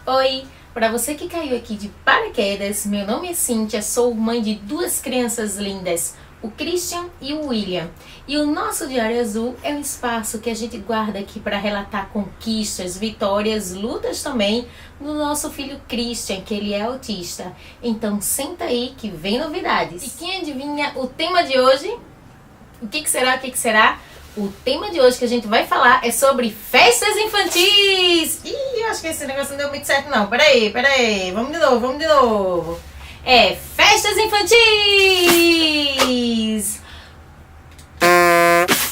Oi! Para você que caiu aqui de paraquedas, meu nome é Cíntia, sou mãe de duas crianças lindas, o Christian e o William. E o nosso Diário Azul é um espaço que a gente guarda aqui para relatar conquistas, vitórias, lutas também do nosso filho Christian, que ele é autista. Então senta aí que vem novidades. E quem adivinha o tema de hoje? O que será? O tema de hoje que a gente vai falar é sobre festas infantis. Ih, eu acho que esse negócio não deu muito certo não. Peraí. Vamos de novo. É, festas infantis.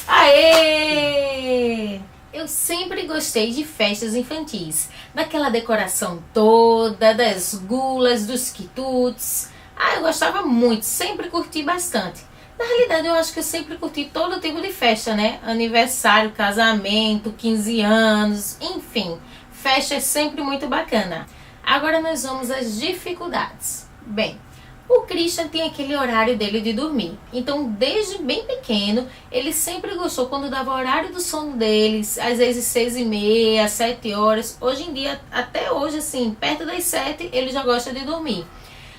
Aê! Eu sempre gostei de festas infantis. Daquela decoração toda, das gulas, dos quitutes. Eu gostava muito, sempre curti bastante. Na realidade, eu acho que eu sempre curti todo tipo de festa, né? Aniversário, casamento, 15 anos, enfim. Festa é sempre muito bacana. Agora nós vamos às dificuldades. Bem, o Christian tem aquele horário dele de dormir. Então, desde bem pequeno, ele sempre gostou quando dava o horário do sono deles, às vezes 6h30, 7 horas. Hoje em dia, até hoje, assim, perto das 7, ele já gosta de dormir.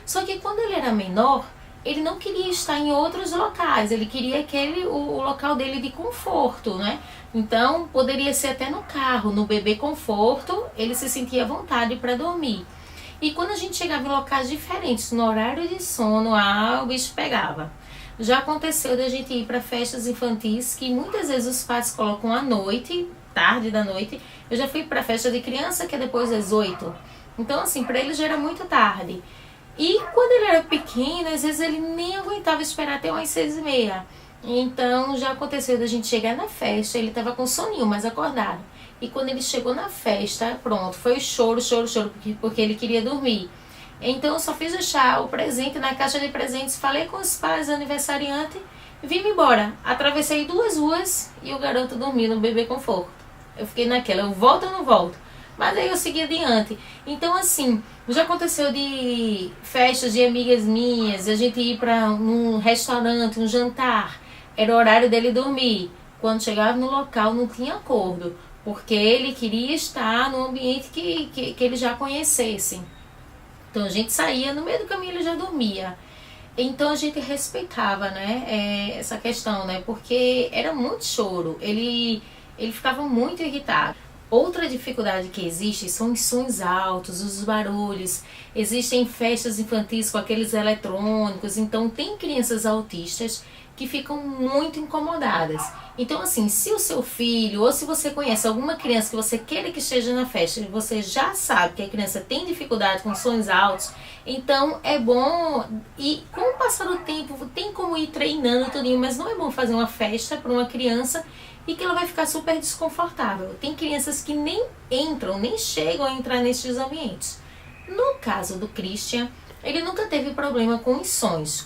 Só que quando ele era menor, ele não queria estar em outros locais, ele queria o local dele de conforto, né? Então, poderia ser até no carro, no bebê conforto, ele se sentia à vontade para dormir. E quando a gente chegava em locais diferentes, no horário de sono, o bicho pegava. Já aconteceu da gente ir para festas infantis, que muitas vezes os pais colocam à noite, tarde da noite. Eu já fui para festa de criança, que é depois das 8. Então, assim, para ele já era muito tarde. E quando ele era pequeno, às vezes ele nem aguentava esperar até umas 6h30. Então já aconteceu da gente chegar na festa, ele estava com soninho, mas acordado. E quando ele chegou na festa, pronto, foi choro, porque ele queria dormir. Então eu só fiz deixar o presente na caixa de presentes, falei com os pais aniversariantes, vim embora. Atravessei 2 ruas e o garoto dormiu no bebê conforto. Eu fiquei naquela, eu volto ou não volto? Mas aí eu segui adiante. Então, assim, já aconteceu de festas de amigas minhas, a gente ir para um restaurante, um jantar, era o horário dele dormir. Quando chegava no local não tinha acordo, porque ele queria estar no ambiente que ele já conhecesse. Então a gente saía, no meio do caminho ele já dormia. Então a gente respeitava, né, essa questão, né, porque era muito choro, ele ficava muito irritado. Outra dificuldade que existe são os sons altos, os barulhos. Existem festas infantis com aqueles eletrônicos, então tem crianças autistas que ficam muito incomodadas. Então, assim, se o seu filho ou se você conhece alguma criança que você queira que esteja na festa e você já sabe que a criança tem dificuldade com sons altos, então é bom, e com o passar do tempo tem como ir treinando tudinho, mas não é bom fazer uma festa para uma criança e que ela vai ficar super desconfortável. Tem crianças que nem entram, nem chegam a entrar nesses ambientes. No caso do Christian, ele nunca teve problema com os sons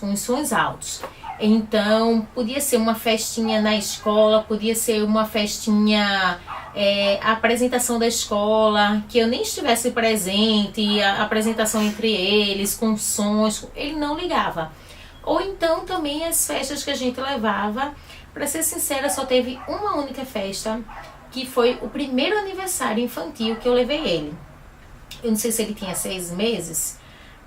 altos. Então, podia ser uma festinha na escola, podia ser uma festinha, a apresentação da escola, que eu nem estivesse presente, a apresentação entre eles, com sons, ele não ligava. Ou então também as festas que a gente levava. Pra ser sincera, só teve uma única festa, que foi o primeiro aniversário infantil que eu levei ele. Eu não sei se ele tinha 6 meses,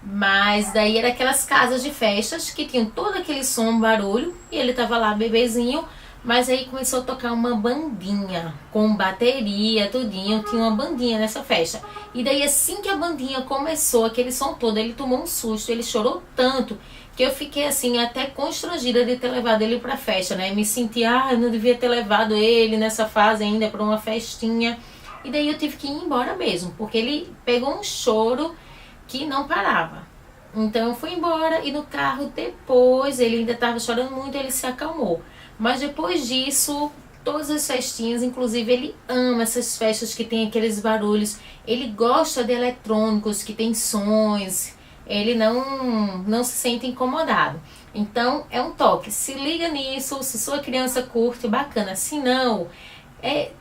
mas daí era aquelas casas de festas que tinham todo aquele som, barulho, e ele tava lá bebezinho, mas aí começou a tocar uma bandinha, com bateria, tudinho, tinha uma bandinha nessa festa. E daí assim que a bandinha começou, aquele som todo, ele tomou um susto, ele chorou tanto, que eu fiquei assim, até constrangida de ter levado ele pra festa, né? Me senti, eu não devia ter levado ele nessa fase ainda pra uma festinha. E daí eu tive que ir embora mesmo, porque ele pegou um choro que não parava. Então eu fui embora e no carro depois, ele ainda estava chorando muito, ele se acalmou. Mas depois disso, todas as festinhas, inclusive ele ama essas festas que tem aqueles barulhos. Ele gosta de eletrônicos, que tem sons. Ele não se sente incomodado. Então é um toque, se liga nisso, se sua criança curte, bacana. Se não,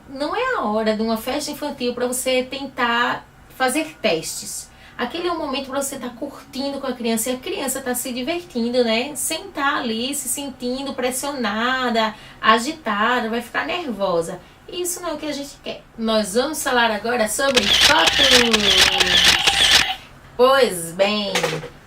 não é a hora de uma festa infantil para você tentar fazer testes. Aquele é o momento para você estar curtindo com a criança e a criança está se divertindo, né? Sem estar ali se sentindo pressionada, agitada, vai ficar nervosa. Isso não é o que a gente quer. Nós vamos falar agora sobre fotos. Pois bem,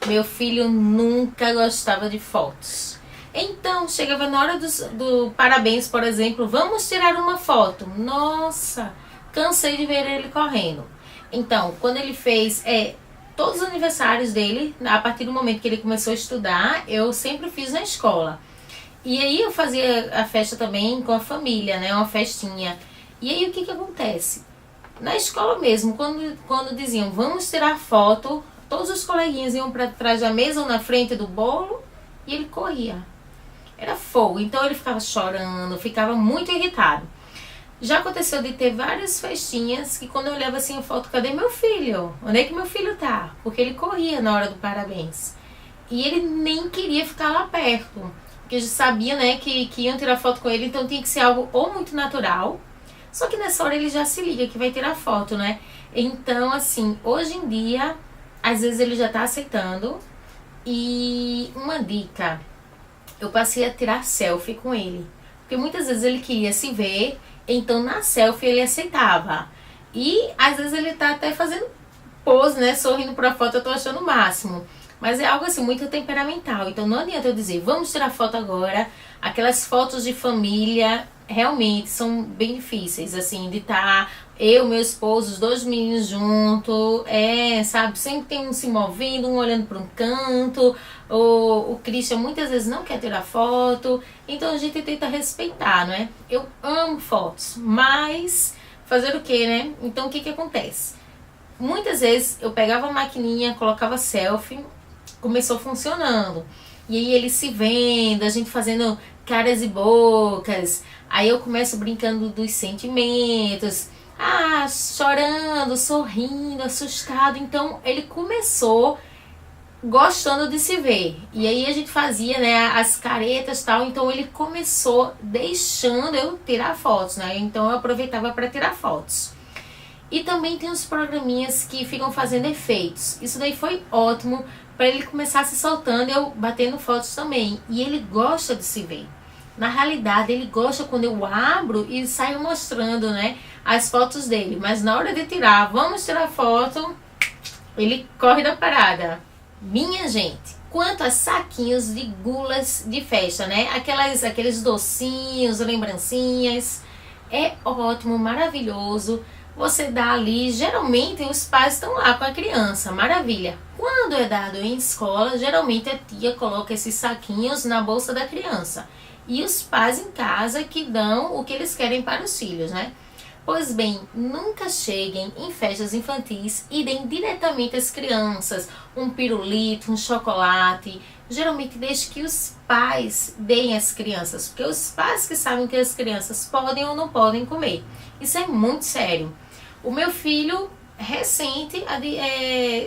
meu filho nunca gostava de fotos. Então, chegava na hora do parabéns, por exemplo, vamos tirar uma foto. Nossa, cansei de ver ele correndo. Então, quando ele fez todos os aniversários dele, a partir do momento que ele começou a estudar, eu sempre fiz na escola. E aí eu fazia a festa também com a família, né? Uma festinha. E aí o que acontece? Na escola mesmo, quando diziam vamos tirar foto, todos os coleguinhas iam para trás da mesa ou na frente do bolo e ele corria. Era fogo, então ele ficava chorando, ficava muito irritado. Já aconteceu de ter várias festinhas que quando eu olhava assim a foto, cadê meu filho? Onde é que meu filho tá? Porque ele corria na hora do parabéns. E ele nem queria ficar lá perto, porque já sabia, né, que iam tirar foto com ele, então tinha que ser algo ou muito natural. Só que nessa hora ele já se liga que vai tirar foto, né? Então, assim, hoje em dia, às vezes ele já tá aceitando. E uma dica, eu passei a tirar selfie com ele. Porque muitas vezes ele queria se ver, então na selfie ele aceitava. E às vezes ele tá até fazendo pose, né? Sorrindo pra foto, eu tô achando o máximo. Mas é algo assim muito temperamental. Então não adianta eu dizer, vamos tirar foto agora. Aquelas fotos de família realmente são bem difíceis, assim, de estar eu, meu esposo, os dois meninos juntos, sabe, sempre tem um se movendo, um olhando para um canto, o Christian muitas vezes não quer tirar foto, então a gente tenta respeitar, não é? Eu amo fotos, mas fazer o que, né? Então o que acontece? Muitas vezes eu pegava a maquininha, colocava selfie, começou funcionando, e aí ele se vendo, a gente fazendo caras e bocas. Aí eu começo brincando dos sentimentos, chorando, sorrindo, assustado. Então ele começou gostando de se ver. E aí a gente fazia, né, as caretas e tal. Então ele começou deixando eu tirar fotos, né? Então eu aproveitava para tirar fotos. E também tem os programinhas que ficam fazendo efeitos. Isso daí foi ótimo para ele começar se soltando, eu batendo fotos também. E ele gosta de se ver. Na realidade, ele gosta quando eu abro e saio mostrando, né, as fotos dele. Mas na hora de tirar, vamos tirar foto, ele corre da parada. Minha gente, quanto a saquinhos de gulas de festa, né? Aqueles docinhos, lembrancinhas. É ótimo, maravilhoso. Você dá ali, geralmente os pais estão lá com a criança, maravilha. Quando é dado em escola, geralmente a tia coloca esses saquinhos na bolsa da criança. E os pais em casa que dão o que eles querem para os filhos, né? Pois bem, nunca cheguem em festas infantis e deem diretamente às crianças um pirulito, um chocolate. Geralmente deixe que os pais deem às crianças, porque os pais que sabem que as crianças podem ou não podem comer. Isso é muito sério. O meu filho, recente,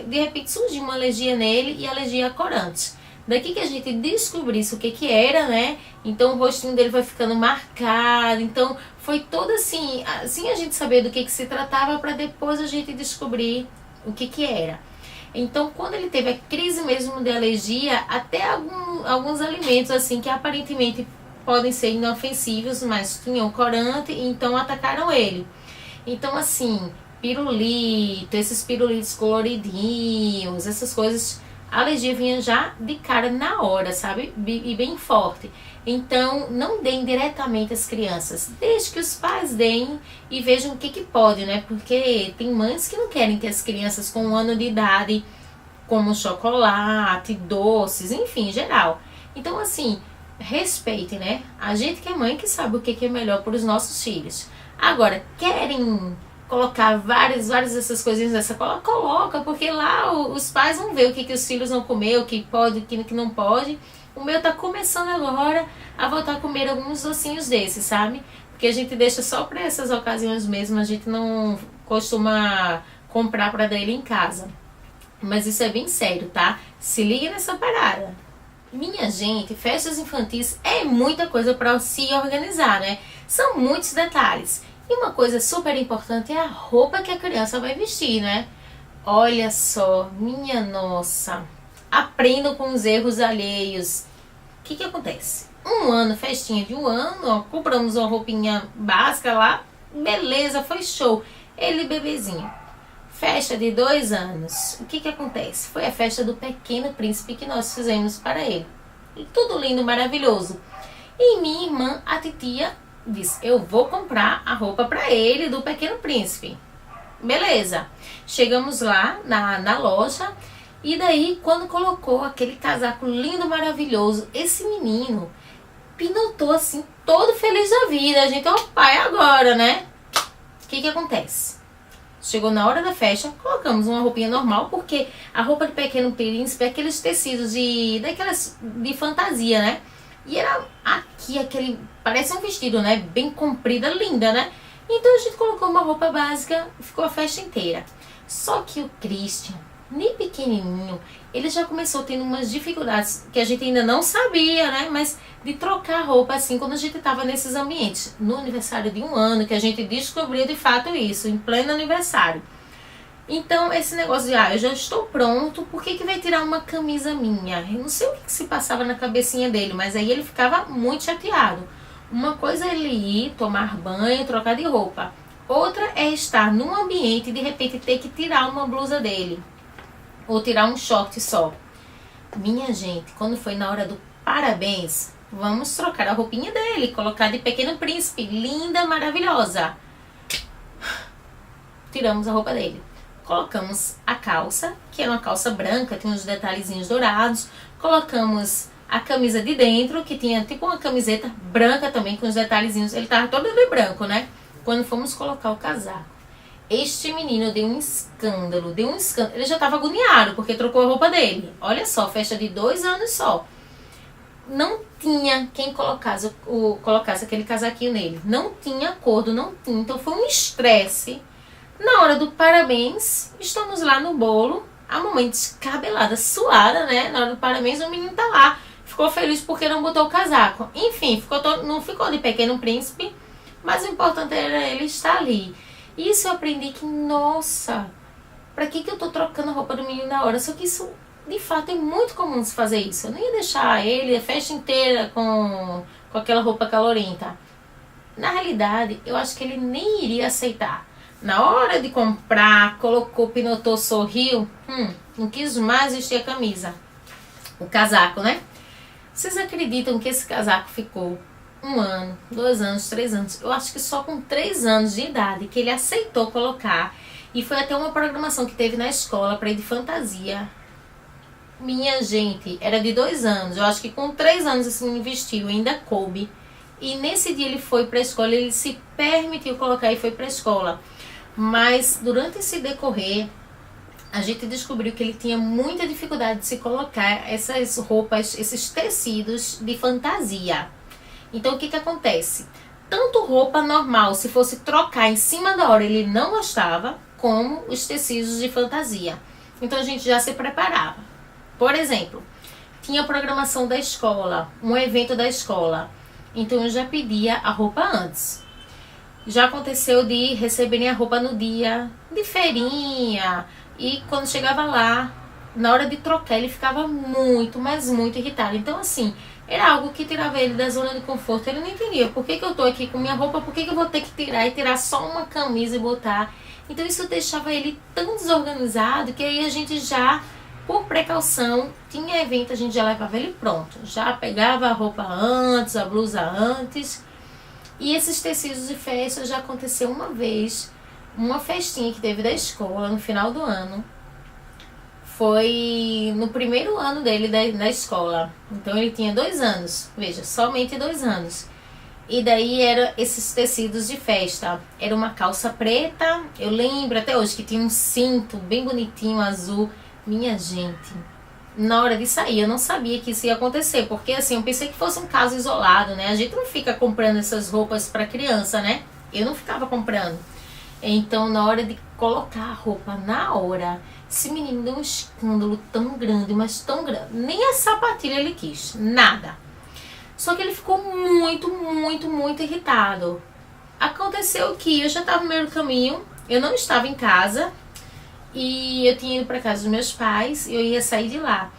de repente surgiu uma alergia nele e alergia a corantes. Daqui que a gente descobrisse o que era, né? Então o rostinho dele vai ficando marcado. Então foi todo assim a gente saber do que se tratava para depois a gente descobrir o que era. Então quando ele teve a crise mesmo de alergia, até alguns alimentos assim que aparentemente podem ser inofensivos, mas tinham corante, então atacaram ele. Então assim, pirulito, esses pirulitos coloridinhos, essas coisas, a alergia vinha já de cara na hora, sabe? E bem forte. Então, não deem diretamente às crianças. Deixe que os pais deem e vejam o que pode, né? Porque tem mães que não querem que as crianças com 1 ano de idade comam chocolate, doces, enfim, em geral. Então, assim, respeitem, né? A gente que é mãe que sabe o que é melhor para os nossos filhos. Agora, querem colocar várias dessas coisinhas nessa cola, coloca, porque lá os pais vão ver o que os filhos vão comer, o que pode, o que não pode. O meu tá começando agora a voltar a comer alguns docinhos desses, sabe? Porque a gente deixa só para essas ocasiões mesmo, a gente não costuma comprar para dar ele em casa. Mas isso é bem sério, tá? Se liga nessa parada. Minha gente, festas infantis é muita coisa para se organizar, né? São muitos detalhes. E uma coisa super importante é a roupa que a criança vai vestir, né? Olha só, minha nossa. Aprendam com os erros alheios. O que acontece? 1 ano, festinha de 1 ano, ó, compramos uma roupinha básica lá. Beleza, foi show. Ele bebezinho. Festa de 2 anos. O que que acontece? Foi a festa do Pequeno Príncipe que nós fizemos para ele. E tudo lindo, maravilhoso. E minha irmã, a titia, disse, eu vou comprar a roupa para ele do Pequeno Príncipe. Beleza. Chegamos lá na loja. E daí, quando colocou aquele casaco lindo, maravilhoso, esse menino pinotou assim, todo feliz da vida. A gente, ó, pai, agora, né? O que que acontece? Chegou na hora da festa, colocamos uma roupinha normal, porque a roupa de Pequeno Príncipe é aqueles tecidos de fantasia, né? E era aqui, parece um vestido, né? Bem comprida, linda, né? Então a gente colocou uma roupa básica, ficou a festa inteira. Só que o Christian, nem pequenininho, ele já começou tendo umas dificuldades que a gente ainda não sabia, né? Mas de trocar roupa assim, quando a gente estava nesses ambientes. No aniversário de 1 ano, que a gente descobriu de fato isso, em pleno aniversário. Então, esse negócio de, eu já estou pronto, por que vai tirar uma camisa minha? Eu não sei o que se passava na cabecinha dele, mas aí ele ficava muito chateado. Uma coisa é ele ir, tomar banho, trocar de roupa. Outra é estar num ambiente e de repente ter que tirar uma blusa dele. Ou tirar um short só. Minha gente, quando foi na hora do parabéns, vamos trocar a roupinha dele, colocar de Pequeno Príncipe, linda, maravilhosa. Tiramos a roupa dele. Colocamos a calça, que era uma calça branca, tinha uns detalhezinhos dourados. Colocamos a camisa de dentro, que tinha tipo uma camiseta branca também, com os detalhezinhos. Ele tava todo de branco, né? Quando fomos colocar o casaco, este menino deu um escândalo, Ele já estava agoniado, porque trocou a roupa dele. Olha só, festa de 2 anos só. Não tinha quem colocasse aquele casaquinho nele. Não tinha acordo, não tinha. Então foi um estresse. Na hora do parabéns, estamos lá no bolo. A mamãe descabelada, suada, né? Na hora do parabéns, o menino tá lá. Ficou feliz porque não botou o casaco. Enfim, não ficou de Pequeno Príncipe, mas o importante era ele estar ali. Isso eu aprendi que, nossa, pra que eu tô trocando a roupa do menino na hora? Só que isso, de fato, é muito comum se fazer isso. Eu não ia deixar ele a festa inteira com aquela roupa calorenta. Na realidade, eu acho que ele nem iria aceitar. Na hora de comprar, colocou, pinotou, sorriu, não quis mais vestir a camisa. O casaco, né? Vocês acreditam que esse casaco ficou 1 ano, 2 anos, 3 anos? Eu acho que só com 3 anos de idade que ele aceitou colocar. E foi até uma programação que teve na escola para ir de fantasia. Minha gente, era de 2 anos. Eu acho que com 3 anos assim vestiu, ainda coube. E nesse dia ele foi para a escola, ele se permitiu colocar e foi para a escola. Mas durante esse decorrer, a gente descobriu que ele tinha muita dificuldade de se colocar essas roupas, esses tecidos de fantasia. Então o que acontece? Tanto roupa normal, se fosse trocar em cima da hora, ele não gostava, como os tecidos de fantasia. Então a gente já se preparava. Por exemplo, tinha a programação da escola, um evento da escola. Então eu já pedia a roupa antes. Já aconteceu de receberem a roupa no dia de feirinha. E quando chegava lá, na hora de trocar, ele ficava muito, mas muito irritado. Então assim, era algo que tirava ele da zona de conforto. Ele não entendia por que eu tô aqui com minha roupa, por que eu vou ter que tirar só uma camisa e botar. Então isso deixava ele tão desorganizado que aí a gente já, por precaução, tinha evento, a gente já levava ele pronto. Já pegava a roupa antes, a blusa antes. E esses tecidos de festa já aconteceu uma vez, uma festinha que teve da escola no final do ano. Foi no primeiro ano dele da escola. Então ele tinha 2 anos, veja, somente 2 anos. E daí eram esses tecidos de festa. Era uma calça preta, eu lembro até hoje que tinha um cinto bem bonitinho, azul. Minha gente, na hora de sair eu não sabia que isso ia acontecer, porque assim, eu pensei que fosse um caso isolado, né? A gente não fica comprando essas roupas para criança, né? Eu não ficava comprando. Então, na hora de colocar a roupa, na hora, esse menino deu um escândalo tão grande, mas tão grande. Nem a sapatilha ele quis, nada. Só que ele ficou muito, muito, muito irritado. Aconteceu que eu já estava no meio do caminho, eu não estava em casa, e eu tinha ido para casa dos meus pais, e eu ia sair de lá.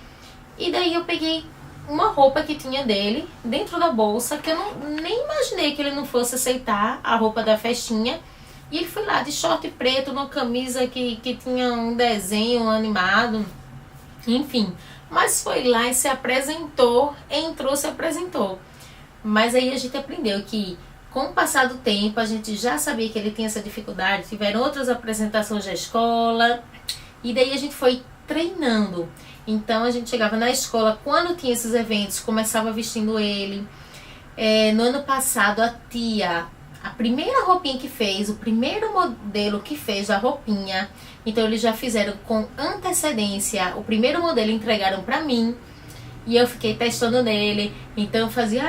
E daí eu peguei uma roupa que tinha dele, dentro da bolsa, que eu nem imaginei que ele não fosse aceitar a roupa da festinha. E ele foi lá de short preto, numa camisa que tinha um desenho animado, enfim. Mas foi lá e se apresentou, entrou, se apresentou. Mas aí a gente aprendeu que com o passar do tempo a gente já sabia que ele tinha essa dificuldade, tiveram outras apresentações da escola e daí a gente foi treinando. Então a gente chegava na escola, quando tinha esses eventos, começava vestindo ele. No ano passado a primeira roupinha que fez, o primeiro modelo que fez da roupinha, então eles já fizeram com antecedência, o primeiro modelo entregaram pra mim, e eu fiquei testando nele, então eu fazia,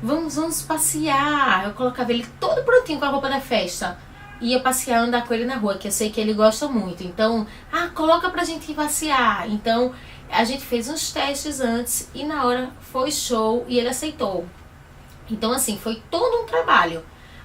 vamos passear, eu colocava ele todo prontinho com a roupa da festa, ia passear, andar com ele na rua, que eu sei que ele gosta muito, então, coloca pra gente ir passear, então a gente fez uns testes antes, e na hora foi show, e ele aceitou. Então, assim, foi todo um trabalho.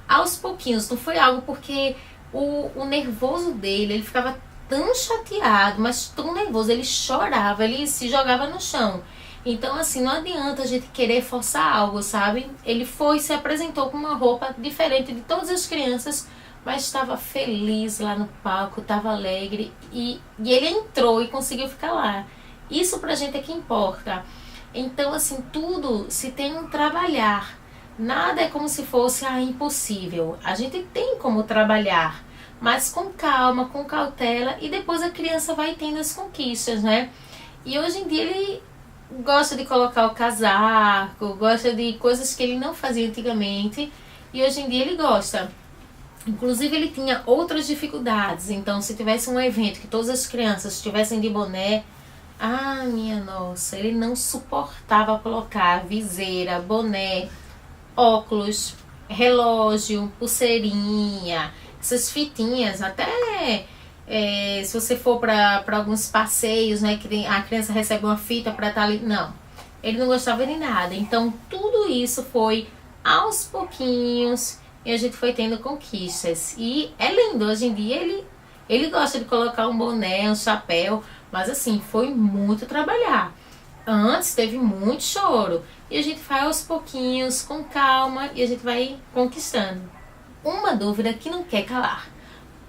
Aos pouquinhos, não foi algo porque o nervoso dele, ele ficava tão chateado, mas tão nervoso, ele chorava, ele se jogava no chão. Então, assim, não adianta a gente querer forçar algo, sabe? Ele foi, se apresentou com uma roupa diferente de todas as crianças, mas estava feliz lá no palco, estava alegre e ele entrou e conseguiu ficar lá. Isso pra gente é que importa. Então, assim, tudo se tem um trabalhar. Nada é como se fosse impossível. A gente tem como trabalhar, mas com calma, com cautela, e depois a criança vai tendo as conquistas, né? E hoje em dia ele gosta de colocar o casaco, gosta de coisas que ele não fazia antigamente, e hoje em dia ele gosta. Inclusive ele tinha outras dificuldades, então se tivesse um evento que todas as crianças estivessem de boné, minha nossa, ele não suportava colocar viseira, boné, óculos, relógio, pulseirinha, essas fitinhas, até se você for para alguns passeios, né, que a criança recebe uma fita para estar ali, não, ele não gostava de nada. Então tudo isso foi aos pouquinhos e a gente foi tendo conquistas. E é lindo, hoje em dia ele gosta de colocar um boné, um chapéu, mas assim, foi muito trabalhar. Antes teve muito choro e a gente vai aos pouquinhos, com calma, e a gente vai conquistando. Uma dúvida que não quer calar: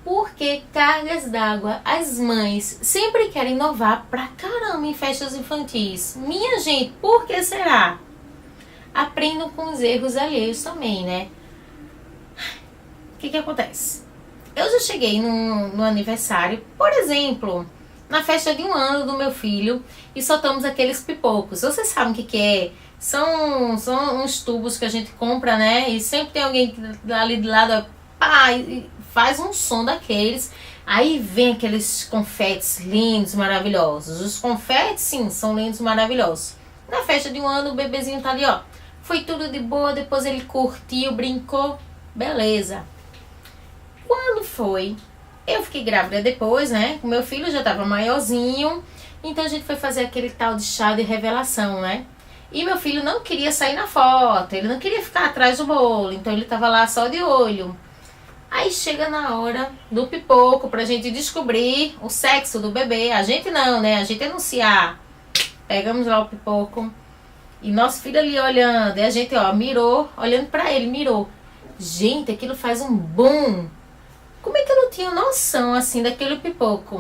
por que cargas d'água as mães sempre querem inovar pra caramba em festas infantis? Minha gente, por que será? Aprendam com os erros alheios também, né? O que acontece? Eu já cheguei no aniversário, por exemplo, na festa de 1 ano do meu filho, e soltamos aqueles pipocos. Vocês sabem o que é? São uns tubos que a gente compra, né? E sempre tem alguém ali de lado, e faz um som daqueles. Aí vem aqueles confetes lindos, maravilhosos. Os confetes, sim, são lindos, maravilhosos. Na festa de 1 ano, o bebezinho tá ali, ó. Foi tudo de boa, depois ele curtiu, brincou, beleza. Quando foi? Eu fiquei grávida depois, né? O meu filho já tava maiorzinho, então a gente foi fazer aquele tal de chá de revelação, né? E meu filho não queria sair na foto, ele não queria ficar atrás do bolo, então ele tava lá só de olho. Aí chega na hora do pipoco pra gente descobrir o sexo do bebê. A gente não, né? A gente anunciar. Pegamos lá o pipoco e nosso filho ali olhando, e a gente, ó, mirou, olhando pra ele, mirou. Gente, aquilo faz um boom. Como é que eu não tinha noção, assim, daquele pipoco?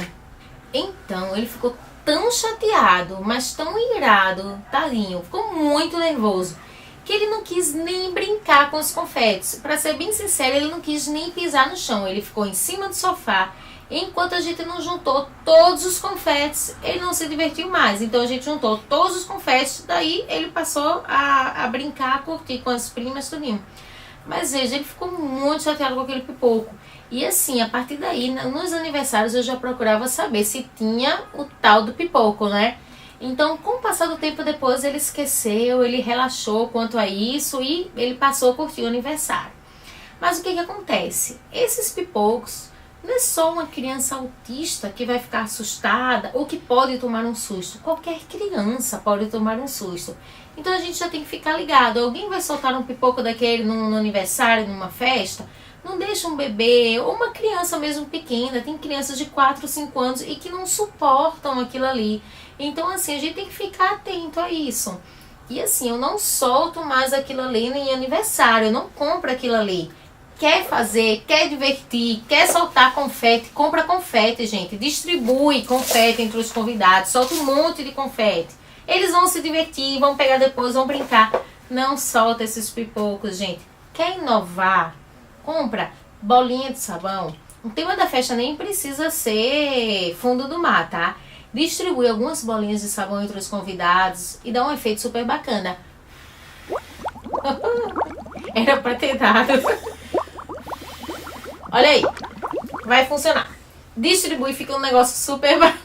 Então, ele ficou tão chateado, mas tão irado, tadinho, ficou muito nervoso, que ele não quis nem brincar com os confetes. Pra ser bem sincero, ele não quis nem pisar no chão, ele ficou em cima do sofá. Enquanto a gente não juntou todos os confetes, ele não se divertiu mais. Então a gente juntou todos os confetes, daí ele passou a brincar, a curtir com as primas, tudinho. Mas veja, ele ficou muito chateado com aquele pipoco. E assim, a partir daí, nos aniversários eu já procurava saber se tinha o tal do pipoco, né? Então, com o passar do tempo depois, ele esqueceu, ele relaxou quanto a isso e ele passou a curtir o aniversário. Mas o que acontece? Esses pipocos não é só uma criança autista que vai ficar assustada ou que pode tomar um susto. Qualquer criança pode tomar um susto. Então a gente já tem que ficar ligado. Alguém vai soltar um pipoco daquele no aniversário, numa festa? Não deixa um bebê ou uma criança mesmo pequena. Tem crianças de 4, 5 anos e que não suportam aquilo ali. Então assim, a gente tem que ficar atento a isso. E assim, eu não solto mais aquilo ali em aniversário. Eu não compro aquilo ali. quer fazer, quer divertir, quer soltar confete, compra confete, gente. Distribui confete entre os convidados, solta um monte de confete. Eles vão se divertir, vão pegar depois, vão brincar. Não solta esses pipocos, gente. Quer inovar? Compra bolinha de sabão. O tema da festa nem precisa ser fundo do mar, tá? Distribui algumas bolinhas de sabão entre os convidados e dá um efeito super bacana. Era pra ter dado. Olha aí. Vai funcionar. Distribui, fica um negócio super bacana.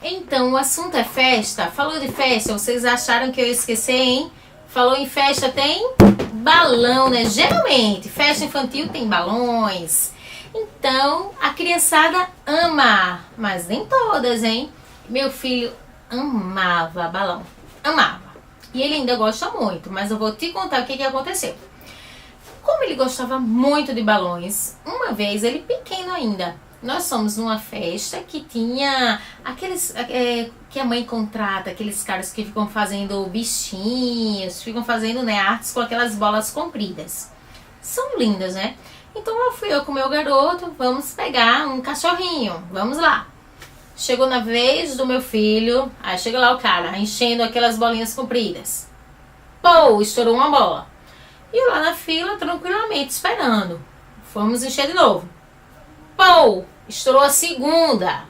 Então, o assunto é festa. Falou de festa, vocês acharam que eu ia esquecer, hein? Falou em festa, tem balão, né? Geralmente, festa infantil tem balões. Então, a criançada ama, mas nem todas, hein? Meu filho amava balão. Amava. E ele ainda gosta muito, mas eu vou te contar o que aconteceu. Como ele gostava muito de balões, uma vez, ele pequeno ainda, nós fomos numa festa que tinha aqueles que a mãe contrata, aqueles caras que ficam fazendo bichinhos, ficam fazendo, né, artes com aquelas bolas compridas. São lindas, né? Então lá fui eu com o meu garoto, vamos pegar um cachorrinho, vamos lá. Chegou na vez do meu filho, aí chega lá o cara, enchendo aquelas bolinhas compridas. Pô, estourou uma bola. E eu lá na fila, tranquilamente, esperando. Fomos encher de novo. Pô, estourou a segunda.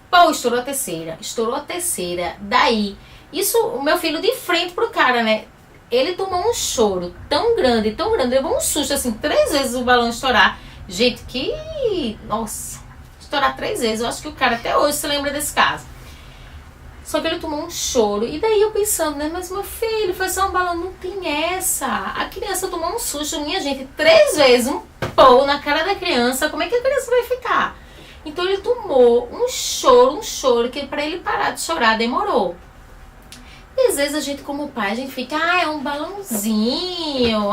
Pô, estourou a terceira. Estourou a terceira. Daí, isso, o meu filho de frente pro cara, né? Ele tomou um choro tão grande, levou um susto, assim, 3 vezes o balão estourar. Gente, que... Nossa, estourar 3 vezes. Eu acho que o cara até hoje se lembra desse caso. Só que ele tomou um choro. E daí eu pensando, né? Mas meu filho, foi só um balão. Não tem essa. A criança tomou um susto, minha gente, 3 vezes. Um pô na cara da criança. Como é que a criança vai ficar? Então ele tomou um choro, que pra ele parar de chorar demorou. E às vezes a gente como pai, a gente fica, é um balãozinho.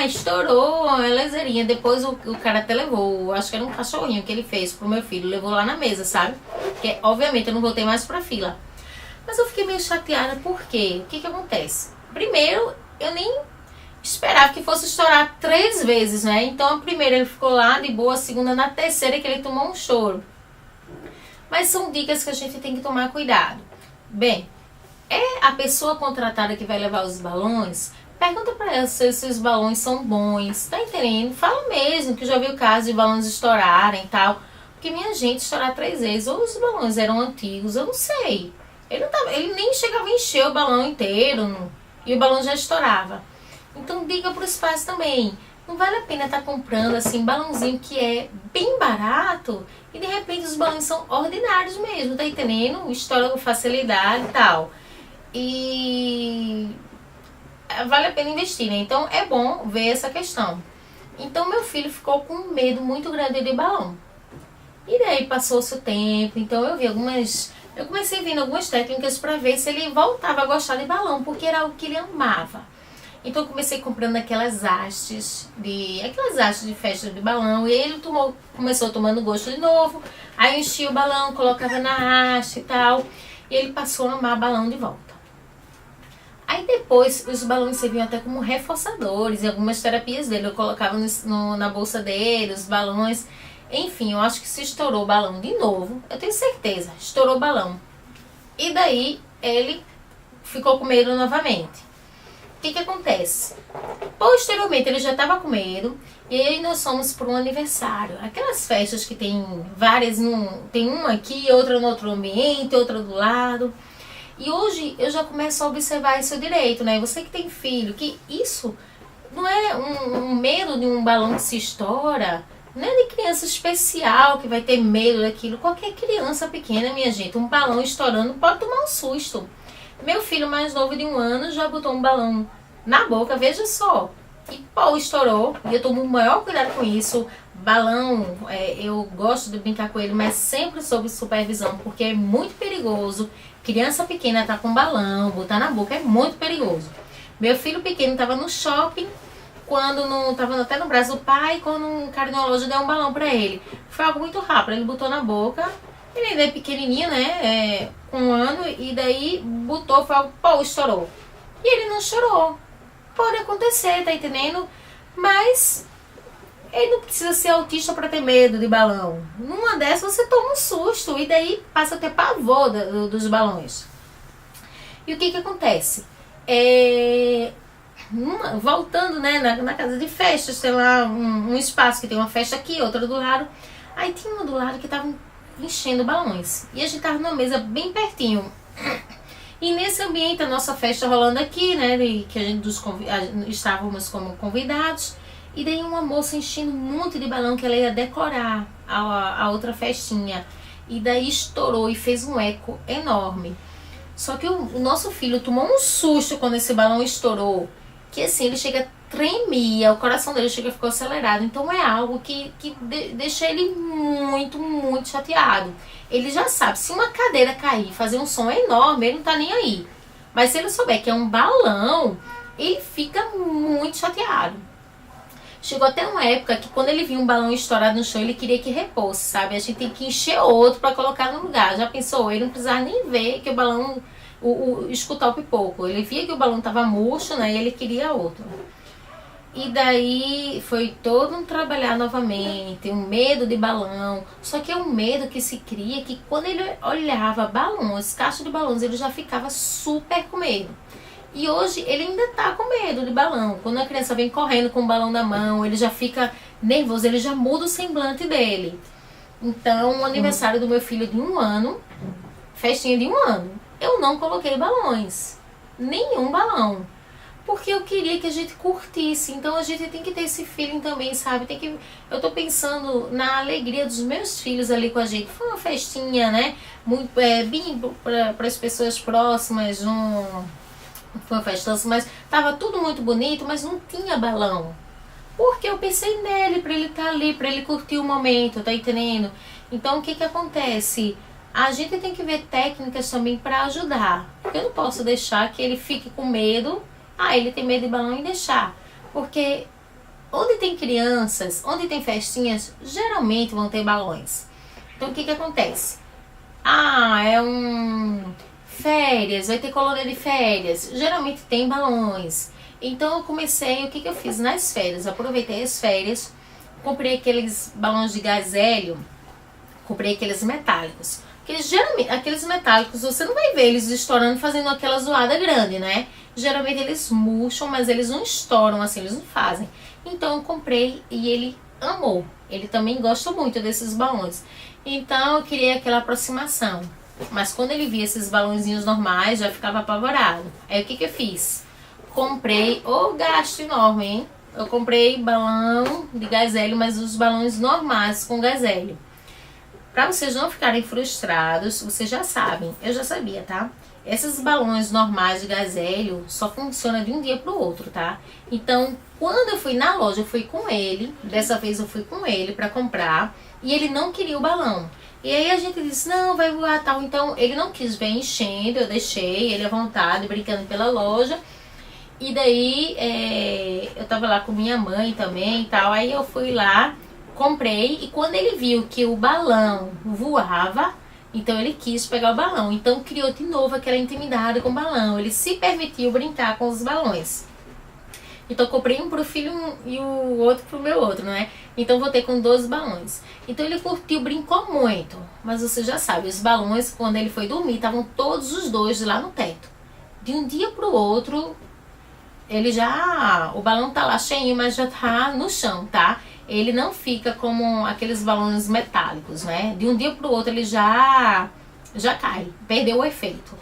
Estourou, é leseirinha. Depois o cara até levou, acho que era um cachorrinho que ele fez pro meu filho. Levou lá na mesa, sabe? Porque obviamente eu não voltei mais pra fila. Mas eu fiquei meio chateada, por quê? O que acontece? Primeiro, eu nem esperava que fosse estourar 3 vezes, né? Então a primeira ele ficou lá de boa, a segunda, na terceira que ele tomou um choro. Mas são dicas que a gente tem que tomar cuidado. Bem, é a pessoa contratada que vai levar os balões, pergunta pra ela se os balões são bons, tá entendendo? Fala mesmo, que já viu caso de balões estourarem e tal. Porque minha gente, estourar 3 vezes, ou os balões eram antigos, eu não sei. Ele nem chegava a encher o balão inteiro e o balão já estourava. Então diga para os pais também, não vale a pena estar comprando assim balãozinho que é bem barato e de repente os balões são ordinários mesmo, tá entendendo? Estoura com facilidade e tal. E vale a pena investir, né? Então é bom ver essa questão. Então meu filho ficou com um medo muito grande de balão. E daí passou-se o tempo, então eu comecei vendo algumas técnicas para ver se ele voltava a gostar de balão, porque era algo que ele amava. Então eu comecei comprando aquelas hastes de festa de balão, e ele começou tomando gosto de novo. Aí eu enchia o balão, colocava na haste e tal, e ele passou a amar balão de volta. Aí depois os balões serviam até como reforçadores em algumas terapias dele. Eu colocava na bolsa dele os balões. Enfim, eu acho que se estourou o balão de novo, eu tenho certeza, estourou o balão. E daí ele ficou com medo novamente. O que acontece? Posteriormente ele já estava com medo e aí nós fomos para um aniversário. Aquelas festas que tem várias, tem uma aqui, outra no outro ambiente, outra do lado. E hoje eu já começo a observar isso direito, né? Você que tem filho, que isso não é um medo de um balão que se estoura. Não é de criança especial que vai ter medo daquilo. Qualquer criança pequena, minha gente, um balão estourando pode tomar um susto. Meu filho mais novo de 1 ano já botou um balão na boca, veja só. E pô, estourou. E eu tomo o maior cuidado com isso. Balão, eu gosto de brincar com ele, mas sempre sob supervisão, porque é muito perigoso. Criança pequena tá com balão, botar na boca é muito perigoso. Meu filho pequeno tava no shopping, tava até no braço do pai, quando um cardiologista deu um balão pra ele. Foi algo muito rápido, ele botou na boca, ele ainda é pequenininho, né, com 1 ano, e daí botou, foi algo, pô, estourou. E ele não chorou. pode acontecer, tá entendendo? Mas ele não precisa ser autista para ter medo de balão. Numa dessas você toma um susto e daí passa a ter pavor dos balões. E o que acontece? Voltando, né, na casa de festas, tem lá um espaço que tem uma festa aqui, outra do lado. Aí tinha uma do lado que tava enchendo balões. E a gente tava numa mesa bem pertinho. E nesse ambiente, a nossa festa rolando aqui, né, que a gente estávamos como convidados. E daí uma moça enchendo um monte de balão que ela ia decorar a outra festinha. E daí estourou e fez um eco enorme. Só que o nosso filho tomou um susto quando esse balão estourou. Que assim, ele chega, tremia, o coração dele chega, ficou acelerado. Então é algo que deixa ele muito, muito chateado. Ele já sabe, se uma cadeira cair e fazer um som enorme, ele não tá nem aí. Mas se ele souber que é um balão, ele fica muito chateado. Chegou até uma época que quando ele via um balão estourado no chão, ele queria que repousse, sabe? A gente tem que encher outro para colocar no lugar. Já pensou? Ele não precisava nem ver que o balão, escutar o pipoco. Ele via que o balão tava murcho, né? E ele queria outro. E daí foi todo um trabalhar novamente, um medo de balão. Só que é um medo que se cria que quando ele olhava balões, caixas de balões, ele já ficava super com medo. E hoje ele ainda tá com medo de balão. Quando a criança vem correndo com o balão na mão, ele já fica nervoso, ele já muda o semblante dele. Então, o aniversário do meu filho de 1 ano, festinha de 1 ano, eu não coloquei balões. Nenhum balão. Porque eu queria que a gente curtisse. Então a gente tem que ter esse feeling também, sabe? Eu tô pensando na alegria dos meus filhos ali com a gente. Foi uma festinha, né? Muito, bem para as pessoas próximas, foi uma festança, mas tava tudo muito bonito, mas não tinha balão. Porque eu pensei nele, pra ele estar ali, pra ele curtir o momento, tá entendendo? Então o que acontece? A gente tem que ver técnicas também pra ajudar. Porque eu não posso deixar que ele fique com medo. Ele tem medo de balão e deixar. Porque onde tem crianças, onde tem festinhas, geralmente vão ter balões. Então o que acontece? Férias, vai ter colônia de férias, geralmente tem balões. Então eu comecei, o que eu fiz nas férias? Aproveitei as férias, comprei aqueles balões de gás hélio, comprei aqueles metálicos. Porque geralmente, aqueles metálicos, você não vai ver eles estourando, fazendo aquela zoada grande, né? Geralmente eles murcham, mas eles não estouram assim, eles não fazem. Então eu comprei e ele amou. Ele também gosta muito desses balões. Então eu queria aquela aproximação. Mas quando ele via esses balãozinhos normais, já ficava apavorado. Aí o que eu fiz? Comprei, gasto enorme, hein? Eu comprei balão de gás hélio, mas os balões normais com gás hélio. Pra vocês não ficarem frustrados, vocês já sabem, eu já sabia, tá? Esses balões normais de gás hélio só funcionam de um dia pro outro, tá? Então, quando eu fui na loja, eu fui com ele. Dessa vez eu fui com ele pra comprar. E ele não queria o balão. E aí a gente disse, não, vai voar tal. Então ele não quis ver enchendo, eu deixei ele à vontade, brincando pela loja. E daí eu tava lá com minha mãe também e tal. Aí eu fui lá, comprei. E quando ele viu que o balão voava, então ele quis pegar o balão. Então criou de novo aquela intimidade com o balão. Ele se permitiu brincar com os balões. Então eu comprei um pro filho e o outro pro meu outro, né? Então voltei com 12 balões. Então ele curtiu, brincou muito. Mas você já sabe, os balões, quando ele foi dormir, estavam todos os dois lá no teto. De um dia pro outro, o balão tá lá cheinho, mas já tá no chão, tá? Ele não fica como aqueles balões metálicos, né? De um dia pro outro ele já cai, perdeu o efeito.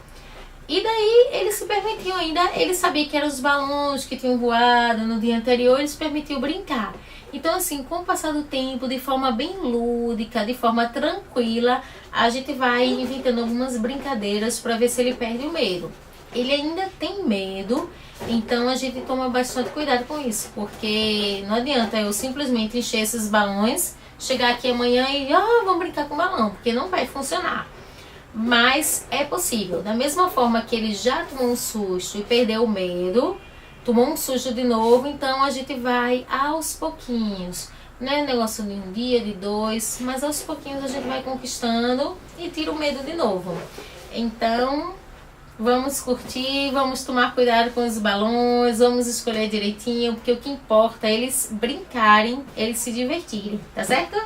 E daí ele se permitiu ainda, ele sabia que eram os balões que tinham voado no dia anterior, ele se permitiu brincar. Então assim, com o passar do tempo, de forma bem lúdica, de forma tranquila, a gente vai inventando algumas brincadeiras para ver se ele perde o medo. Ele ainda tem medo, então a gente toma bastante cuidado com isso, porque não adianta eu simplesmente encher esses balões, chegar aqui amanhã e vamos brincar com balão, porque não vai funcionar. Mas é possível. Da mesma forma que ele já tomou um susto e perdeu o medo, tomou um susto de novo, então a gente vai aos pouquinhos. Não é negócio de um dia, de 2, mas aos pouquinhos a gente vai conquistando e tira o medo de novo. Então, Vamos curtir, vamos tomar cuidado com os balões, vamos escolher direitinho, porque o que importa é eles brincarem, eles se divertirem, tá certo?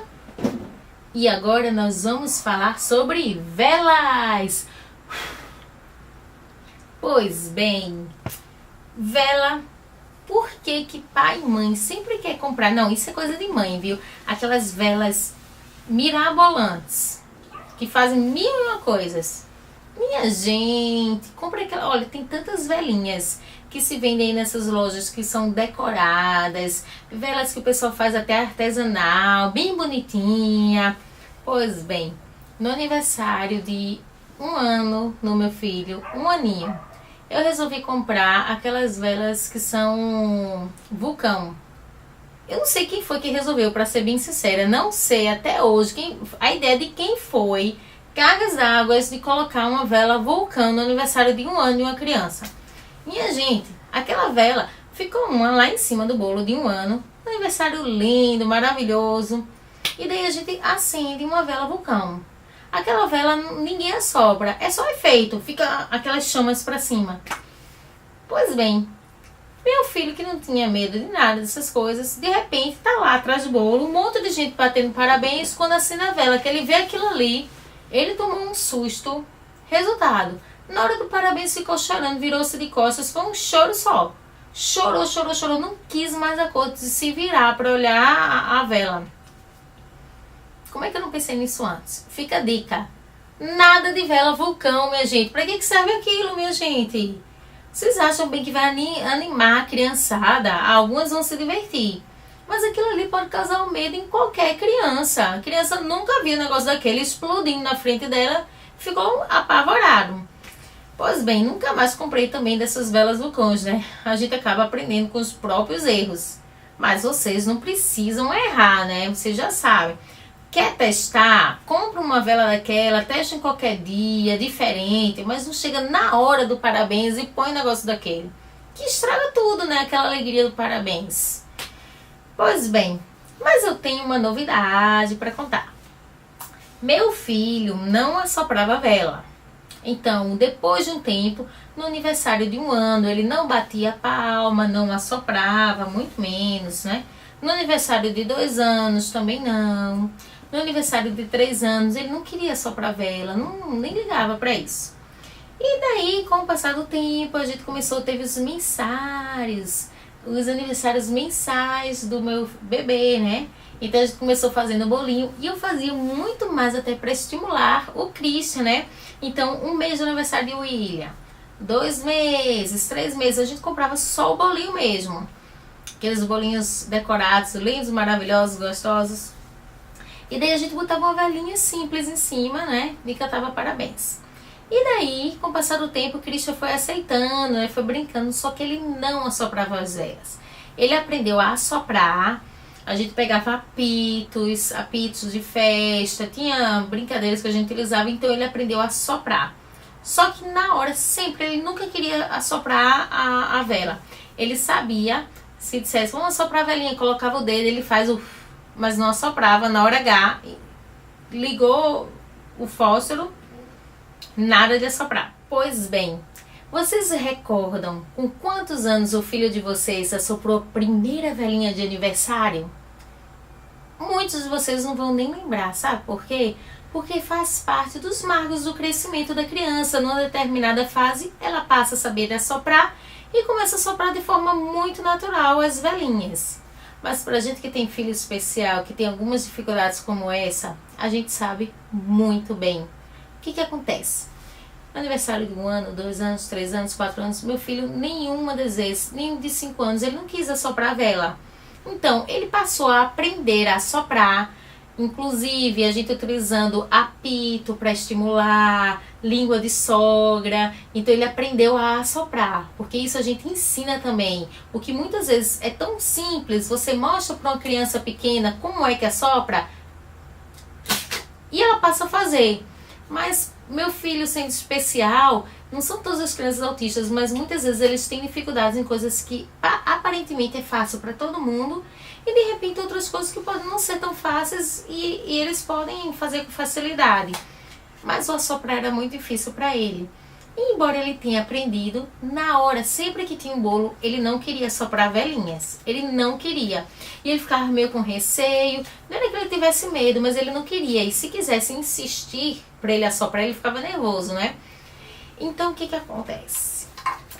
E agora nós vamos falar sobre velas. Pois bem, vela, por que que pai e mãe sempre quer comprar? Não, isso é coisa de mãe, viu? Aquelas velas mirabolantes, que fazem mil e uma coisas. Minha gente, compra aquela... Olha, tem tantas velinhas que se vendem aí nessas lojas que são decoradas, velas que o pessoal faz até artesanal, bem bonitinha. Pois bem, no aniversário de 1 ano no meu filho, 1 aninho, eu resolvi comprar aquelas velas que são vulcão. Eu não sei quem foi que resolveu, pra ser bem sincera, não sei até hoje a ideia de quem foi cargas d'água de colocar uma vela vulcão no aniversário de 1 ano de uma criança. Minha gente, aquela vela ficou uma lá em cima do bolo de 1 ano, um aniversário lindo, maravilhoso. E daí a gente acende uma vela vulcão. Aquela vela ninguém assopra, é só efeito, fica aquelas chamas pra cima. Pois bem, meu filho, que não tinha medo de nada dessas coisas, de repente tá lá atrás do bolo, um monte de gente batendo parabéns. Quando acende a vela, que ele vê aquilo ali, ele tomou um susto. Resultado, na hora do parabéns ficou chorando, virou-se de costas, foi um choro só. Chorou, chorou, chorou, não quis mais a cor de se virar para olhar a vela. Como é que eu não pensei nisso antes? Fica a dica. Nada de vela vulcão, minha gente. Para que serve aquilo, minha gente? Vocês acham bem que vai animar a criançada? Algumas vão se divertir. Mas aquilo ali pode causar um medo em qualquer criança. A criança nunca viu um negócio daquele explodindo na frente dela, ficou apavorado. Pois bem, nunca mais comprei também dessas velas vulcões, né? A gente acaba aprendendo com os próprios erros. Mas vocês não precisam errar, né? Vocês já sabem. Quer testar? Compra uma vela daquela, testa em qualquer dia, diferente, mas não chega na hora do parabéns e põe o negócio daquele. Que estraga tudo, né? Aquela alegria do parabéns. Pois bem, mas eu tenho uma novidade para contar. Meu filho não assoprava vela. Então, depois de um tempo, no aniversário de 1 ano, ele não batia palma, não assoprava, muito menos, né? No aniversário de 2 anos, também não. No aniversário de 3 anos, ele não queria assoprar vela, nem ligava para isso. E daí, com o passar do tempo, a gente teve os mensários, os aniversários mensais do meu bebê, né? Então a gente começou fazendo bolinho e eu fazia muito mais até para estimular o Christian, né? Então, 1 mês do aniversário de William, 2 meses, 3 meses, a gente comprava só o bolinho mesmo. Aqueles bolinhos decorados, lindos, maravilhosos, gostosos. E daí a gente botava uma velinha simples em cima, né? E cantava parabéns. E daí, com o passar do tempo, o Christian foi aceitando, né? Foi brincando, só que ele não assoprava as velas. Ele aprendeu a assoprar. A gente pegava apitos de festa, tinha brincadeiras que a gente utilizava, então ele aprendeu a assoprar. Só que na hora, sempre, ele nunca queria assoprar a vela. Ele sabia, se dissesse, vamos assoprar a velinha, colocava o dedo, ele faz o... mas não assoprava. Na hora H, ligou o fósforo, nada de assoprar. Pois bem, vocês recordam com quantos anos o filho de vocês assoprou a primeira velinha de aniversário? Muitos de vocês não vão nem lembrar, sabe por quê? Porque faz parte dos marcos do crescimento da criança. Numa determinada fase, ela passa a saber assoprar e começa a soprar de forma muito natural as velinhas. Mas pra gente que tem filho especial, que tem algumas dificuldades como essa, a gente sabe muito bem. O que acontece? No aniversário de 1 ano, 2 anos, 3 anos, 4 anos, meu filho, nenhuma das vezes, nem de 5 anos, ele não quis assoprar a vela. Então, ele passou a aprender a assoprar, inclusive a gente utilizando apito para estimular, língua de sogra. Então ele aprendeu a assoprar, porque isso a gente ensina também. O que muitas vezes é tão simples, você mostra para uma criança pequena como é que assopra e ela passa a fazer. Mas meu filho, sendo especial, não são todas as crianças autistas, mas muitas vezes eles têm dificuldades em coisas que aparentemente é fácil para todo mundo e de repente outras coisas que podem não ser tão fáceis e eles podem fazer com facilidade. Mas o assoprar era muito difícil para ele. E embora ele tenha aprendido, na hora, sempre que tinha um bolo, ele não queria soprar velinhas. Ele não queria. E ele ficava meio com receio. Não era que ele tivesse medo, mas ele não queria. E se quisesse insistir para ele assoprar, ele ficava nervoso, né? Então, o que acontece?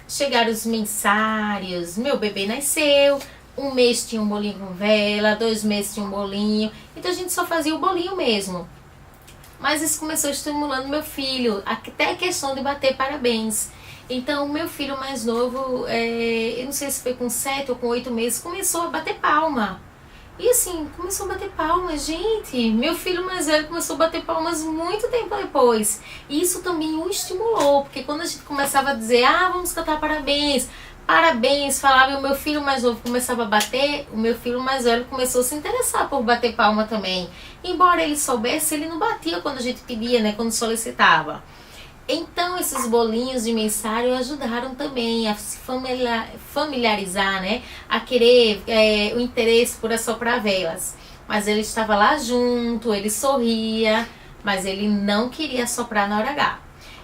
Chegaram os mensários, meu bebê nasceu, 1 mês tinha um bolinho com vela, 2 meses tinha um bolinho. Então, a gente só fazia o bolinho mesmo. Mas isso começou estimulando meu filho, até a questão de bater parabéns. Então, meu filho mais novo, eu não sei se foi com 7 ou com 8 meses, começou a bater palma. E assim, começou a bater palmas, gente. Meu filho mais velho começou a bater palmas muito tempo depois. E isso também o estimulou, porque quando a gente começava a dizer, vamos cantar parabéns, parabéns, falava, e o meu filho mais novo começava a bater, o meu filho mais velho começou a se interessar por bater palma também. Embora ele soubesse, ele não batia quando a gente pedia, né, quando solicitava. Então esses bolinhos de mensário ajudaram também a se familiarizar, né, a querer o interesse por assoprar velas. Mas ele estava lá junto, ele sorria, mas ele não queria assoprar na hora H.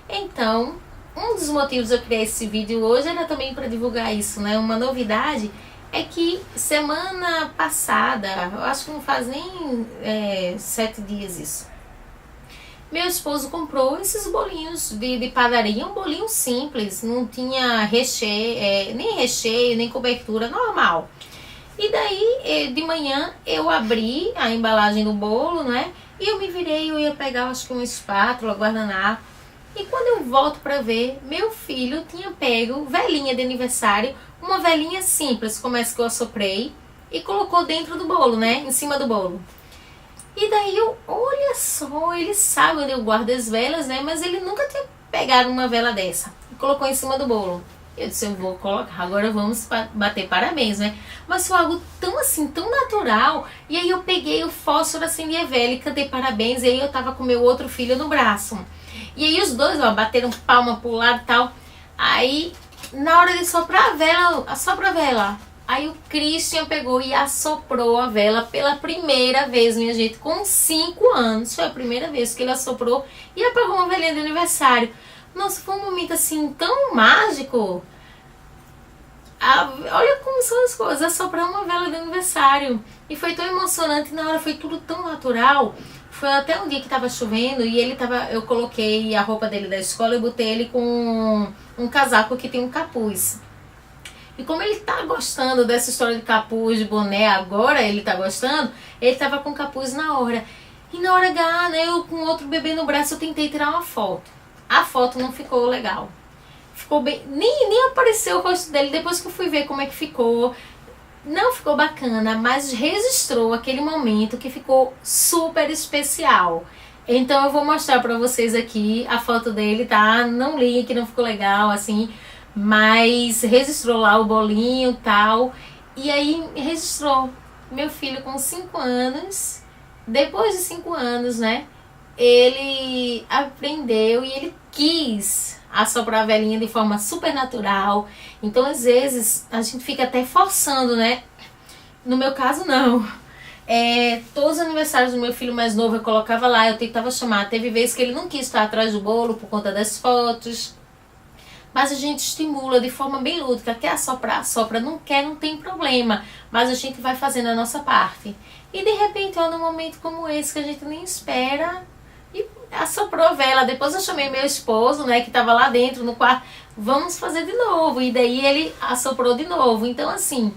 Então, um dos motivos eu criei esse vídeo hoje era também para divulgar isso, né? Uma novidade é que semana passada, eu acho que não faz nem 7 dias isso, meu esposo comprou esses bolinhos de padaria, um bolinho simples, não tinha recheio, nem cobertura, normal. E daí, de manhã, eu abri a embalagem do bolo, né? E eu me virei, eu ia pegar, acho que uma espátula, guardanapo. E quando eu volto pra ver, meu filho tinha pego velinha de aniversário, uma velinha simples, como essa que eu assoprei, e colocou dentro do bolo, né? Em cima do bolo. E daí olha só, ele sabe onde eu guardo as velas, né? Mas ele nunca tinha pegado uma vela dessa. E colocou em cima do bolo. Eu disse, eu vou colocar, agora vamos bater parabéns, né? Mas foi algo tão assim, tão natural. E aí eu peguei o fósforo, acendi a vela e cantei parabéns. E aí eu tava com meu outro filho no braço. E aí os dois, bateram palma pro lado e tal. Aí, na hora de soprar a vela, assopra a vela. Aí o Christian pegou e assoprou a vela pela primeira vez, minha gente, com 5 anos. Foi a primeira vez que ele assoprou e apagou uma velinha de aniversário. Nossa, foi um momento assim tão mágico. Olha como são as coisas, assoprar uma vela de aniversário. E foi tão emocionante, na hora foi tudo tão natural. Foi até um dia que tava chovendo e eu coloquei a roupa dele da escola e botei ele com um casaco que tem um capuz. E como ele tá gostando dessa história de capuz, de boné, agora ele tá gostando, ele tava com capuz na hora. E na hora H, né, eu com outro bebê no braço, eu tentei tirar uma foto. A foto não ficou legal. Ficou bem, nem apareceu o rosto dele depois que eu fui ver como é que ficou. Não ficou bacana, mas registrou aquele momento que ficou super especial. Então eu vou mostrar pra vocês aqui a foto dele, tá? Não li que não ficou legal, assim, mas registrou lá o bolinho e tal. E aí registrou meu filho com 5 anos. Depois de 5 anos, né? Ele aprendeu e ele quis assoprar a velinha de forma super natural. Então, às vezes, a gente fica até forçando, né? No meu caso, não. Todos os aniversários do meu filho mais novo eu colocava lá, eu tentava chamar. Teve vezes que ele não quis estar atrás do bolo por conta das fotos. Mas a gente estimula de forma bem lúdica. Quer assoprar? Assopra. Não quer? Não tem problema. Mas a gente vai fazendo a nossa parte. E de repente, num momento como esse que a gente nem espera, e assoprou a vela. Depois eu chamei meu esposo, né, que tava lá dentro no quarto. Vamos fazer de novo. E daí ele assoprou de novo. Então, assim,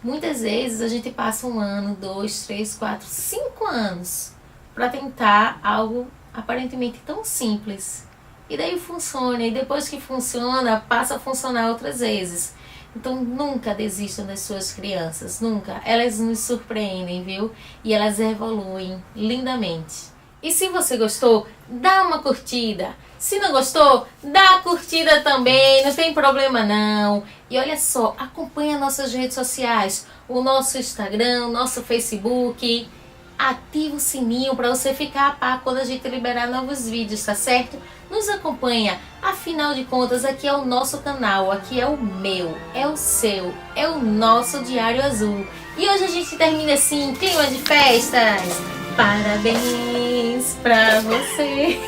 muitas vezes a gente passa 1 ano, 2, 3, 4, 5 anos para tentar algo aparentemente tão simples. E daí funciona. E depois que funciona, passa a funcionar outras vezes. Então nunca desistam das suas crianças. Nunca. Elas nos surpreendem, viu? E elas evoluem lindamente. E se você gostou, dá uma curtida. Se não gostou, dá curtida também, não tem problema não. E olha só, acompanha nossas redes sociais, o nosso Instagram, o nosso Facebook. Ativa o sininho para você ficar a par quando a gente liberar novos vídeos, tá certo? Nos acompanha, afinal de contas aqui é o nosso canal, aqui é o meu, é o seu, é o nosso Diário Azul. E hoje a gente termina assim, clima de festas. Parabéns pra você!